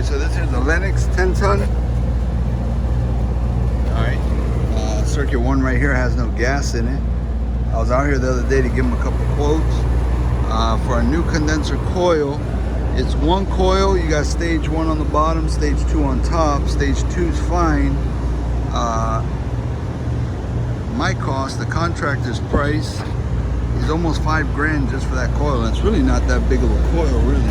so this is a Lennox 10 ton. Alright, circuit 1 right here has no gas in it. I was out here the other day to give them a couple quotes for a new condenser coil. It's one coil. You got stage 1 on the bottom, stage 2 on top. Stage 2 is fine. My cost, the contractor's price, is almost $5 just for that coil. And it's really not that big of a coil, really.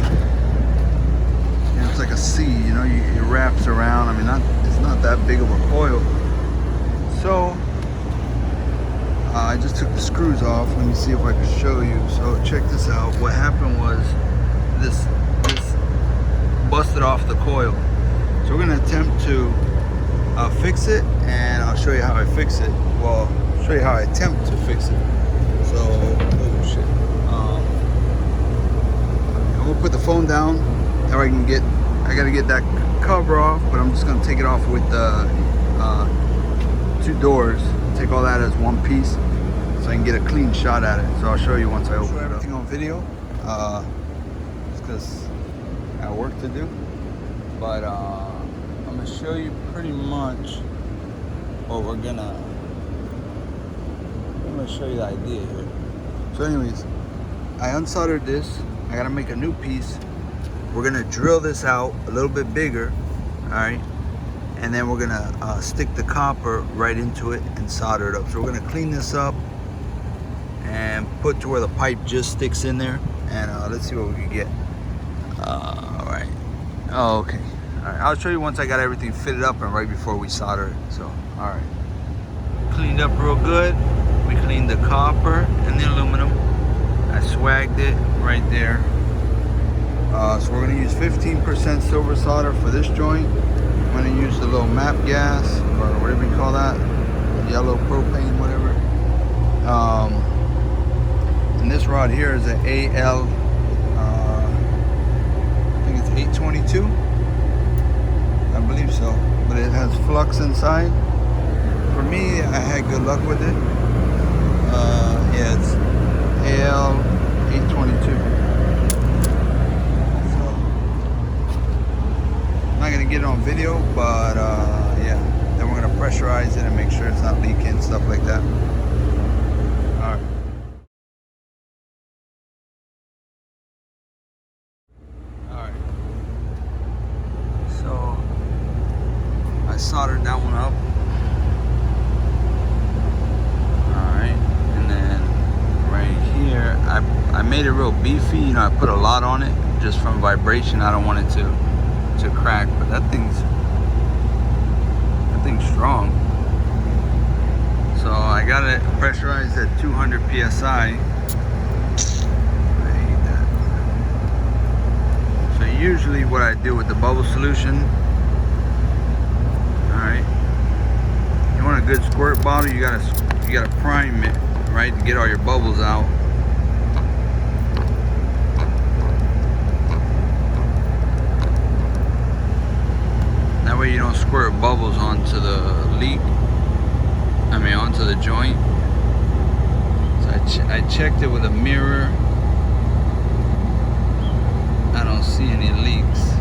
It's like a C, you know, it wraps around. I mean, it's not that big of a coil. So I just took the screws off. Let me see if I can show you. So check this out. What happened was this busted off the coil. So we're gonna attempt to fix it, and I'll show you how I fix it. Well, show you how I attempt to fix it. So, oh shit. I'm gonna put the phone down. Now I gotta get that cover off, but I'm just gonna take it off with the 2 doors. Take all that as one piece so I can get a clean shot at it. So I'll show you once I open everything on video. Just because I have work to do. But I'm gonna show you pretty much what I'm gonna show you the idea here. So anyways, I unsoldered this. I gotta make a new piece. We're gonna drill this out a little bit bigger, all right? And then we're gonna stick the copper right into it and solder it up. So we're gonna clean this up and put to where the pipe just sticks in there. And let's see what we can get. All right. Oh, okay. All right. I'll show you once I got everything fitted up and right before we solder it. So, all right. Cleaned up real good. We cleaned the copper and the aluminum. I swagged it right there. So we're gonna use 15% silver solder for this joint. I'm gonna use the little MAP gas, or whatever you call that, yellow propane, whatever. And this rod here is an AL, I think it's 822. I believe so, but it has flux inside. For me, I had good luck with it. Yeah, it's AL 822. I'm not gonna get it on video, but yeah, then we're gonna pressurize it and make sure it's not leaking, stuff like that. All right. All right. So I soldered that one up. All right, and then right here, I made it real beefy. You know, I put a lot on it just from vibration. I don't want it to crack, but that thing's strong. So I got it pressurized at 200 psi. I hate that. So usually what I do with the bubble solution, all right, you want a good squirt bottle, you gotta prime it, right, to get all your bubbles out. That way you don't squirt bubbles onto the onto the joint. So I checked it with a mirror. I don't see any leaks.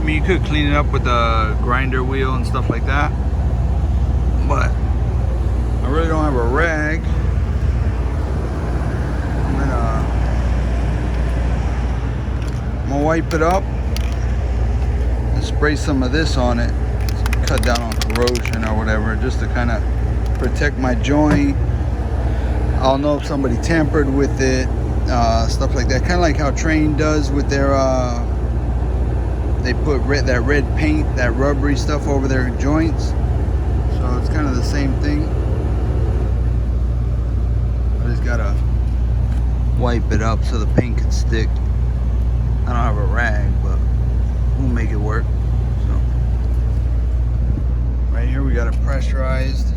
You could clean it up with a grinder wheel and stuff like that, but I really don't have a rag. I'm gonna wipe it up and spray some of this on it, cut down on corrosion or whatever, just to kind of protect my joint. I'll know if somebody tampered with it, stuff like that. Kind of like how Train does with their they put that red paint, that rubbery stuff over their joints. So it's kind of the same thing. I just gotta wipe it up so the paint can stick. I don't have a rag, but we'll make it work. So right here we got it pressurized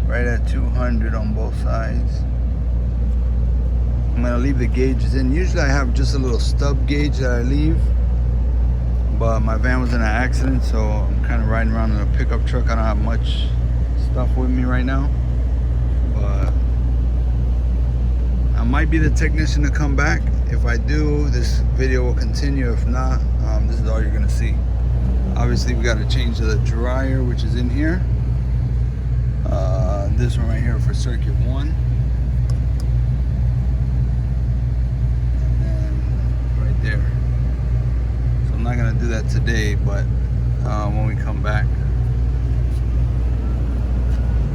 right at 200 on both sides. I'm gonna leave the gauges in. Usually I have just a little stub gauge that I leave, but my van was in an accident, so I'm kind of riding around in a pickup truck. I don't have much stuff with me right now, but I might be the technician to come back. If I do, this video will continue. If not, this is all you're gonna see. Obviously, we got to change the dryer, which is in here. This one right here for circuit 1. Right there. So I'm not gonna do that today, but when we come back.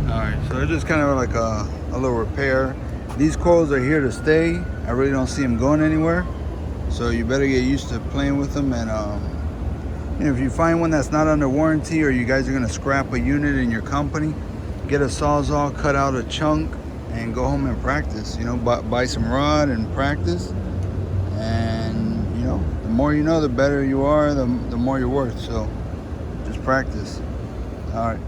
Alright, so it's just kind of like a little repair. These coils are here to stay. I really don't see them going anywhere, so you better get used to playing with them. And you know, if you find one that's not under warranty, or you guys are gonna scrap a unit in your company, get a sawzall, cut out a chunk, and go home and practice. You know, buy some rod and practice. And you know, the more you know, the better you are, the more you're worth. So just practice. All right.